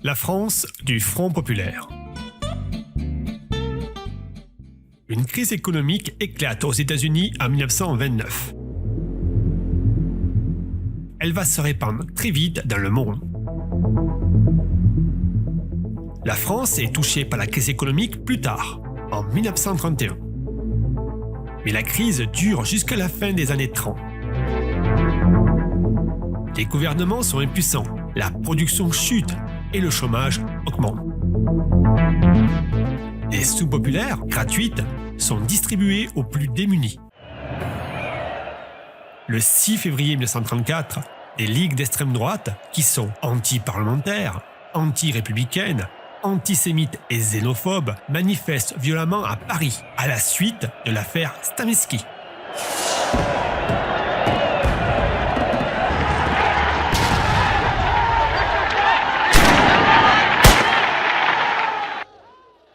La France du Front populaire. Une crise économique éclate aux États-Unis en 1929. Elle va se répandre très vite dans le monde. La France est touchée par la crise économique plus tard, en 1931. Mais la crise dure jusqu'à la fin des années 30. Les gouvernements sont impuissants, la production chute et le chômage augmente. Les sous populaires, gratuites, sont distribuées aux plus démunis. Le 6 février 1934, des ligues d'extrême droite, qui sont anti-parlementaires, anti-républicaines, antisémites et xénophobes, manifestent violemment à Paris, à la suite de l'affaire Stavisky.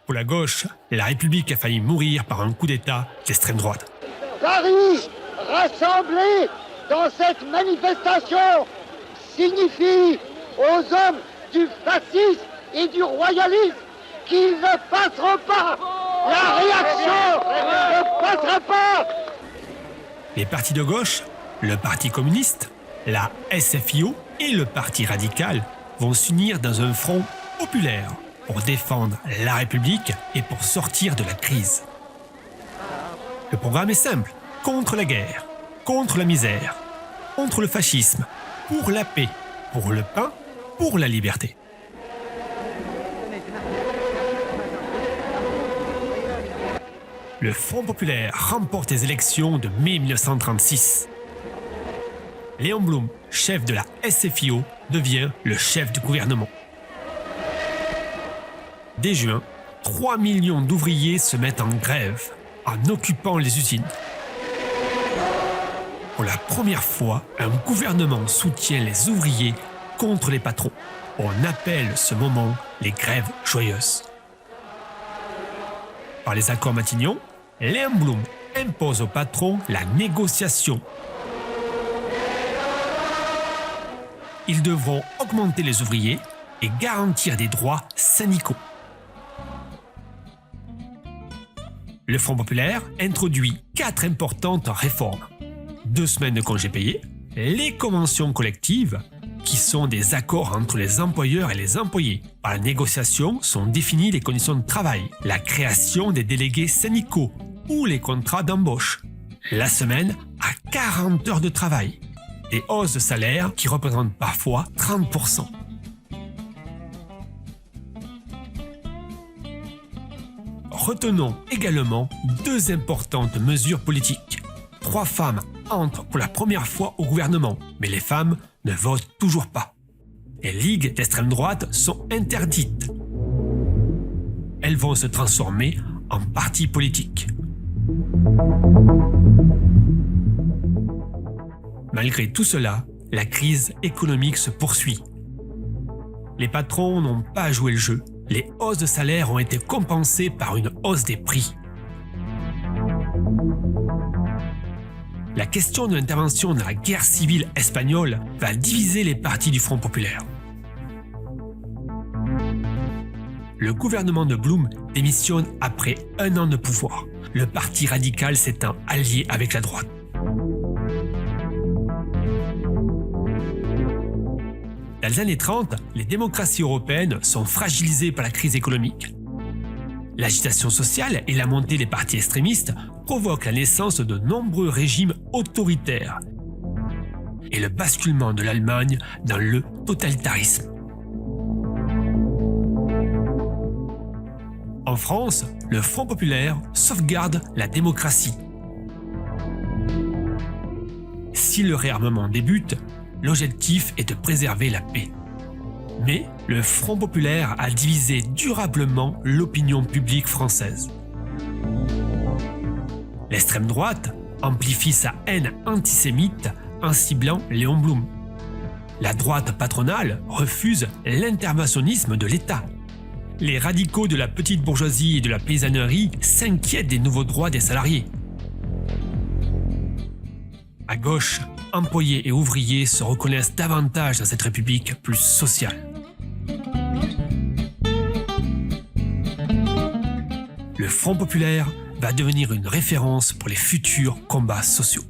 Pour la gauche, la République a failli mourir par un coup d'État d'extrême droite. Paris, rassemblé dans cette manifestation, signifie aux hommes du fascisme et du royalisme qu'ils ne passeront pas. La réaction ne passera pas. Les partis de gauche, le Parti communiste, la SFIO et le Parti radical vont s'unir dans un front populaire pour défendre la République et pour sortir de la crise. Le programme est simple: contre la guerre, contre la misère, contre le fascisme, pour la paix, pour le pain, pour la liberté. Le Front populaire remporte les élections de mai 1936. Léon Blum, chef de la SFIO, devient le chef du gouvernement. Dès juin, 3 millions d'ouvriers se mettent en grève en occupant les usines. Pour la première fois, un gouvernement soutient les ouvriers contre les patrons. On appelle ce moment les grèves joyeuses. Par les accords Matignon, Léon Blum impose aux patrons la négociation. Ils devront augmenter les ouvriers et garantir des droits syndicaux. Le Front populaire introduit 4 importantes réformes. 2 semaines de congés payés, les conventions collectives, qui sont des accords entre les employeurs et les employés. Par la négociation sont définies les conditions de travail, la création des délégués syndicaux ou les contrats d'embauche. La semaine à 40 heures de travail. Des hausses de salaire qui représentent parfois 30%. Retenons également 2 importantes mesures politiques. 3 femmes entrent pour la première fois au gouvernement, mais les femmes ne votent toujours pas. Les ligues d'extrême droite sont interdites. Elles vont se transformer en partis politiques. Malgré tout cela, la crise économique se poursuit. Les patrons n'ont pas joué le jeu. Les hausses de salaire ont été compensées par une hausse des prix. La question de l'intervention dans la guerre civile espagnole va diviser les partis du Front populaire. Le gouvernement de Blum démissionne après 1 an de pouvoir. Le parti radical s'étant allié avec la droite. Dans les années 30, les démocraties européennes sont fragilisées par la crise économique. L'agitation sociale et la montée des partis extrémistes provoquent la naissance de nombreux régimes autoritaires et le basculement de l'Allemagne dans le totalitarisme. En France, le Front populaire sauvegarde la démocratie. Si le réarmement débute, l'objectif est de préserver la paix. Mais le Front populaire a divisé durablement l'opinion publique française. L'extrême droite amplifie sa haine antisémite en ciblant Léon Blum. La droite patronale refuse l'interventionnisme de l'État. Les radicaux de la petite bourgeoisie et de la paysannerie s'inquiètent des nouveaux droits des salariés. À gauche, employés et ouvriers se reconnaissent davantage dans cette république plus sociale. Le Front populaire va devenir une référence pour les futurs combats sociaux.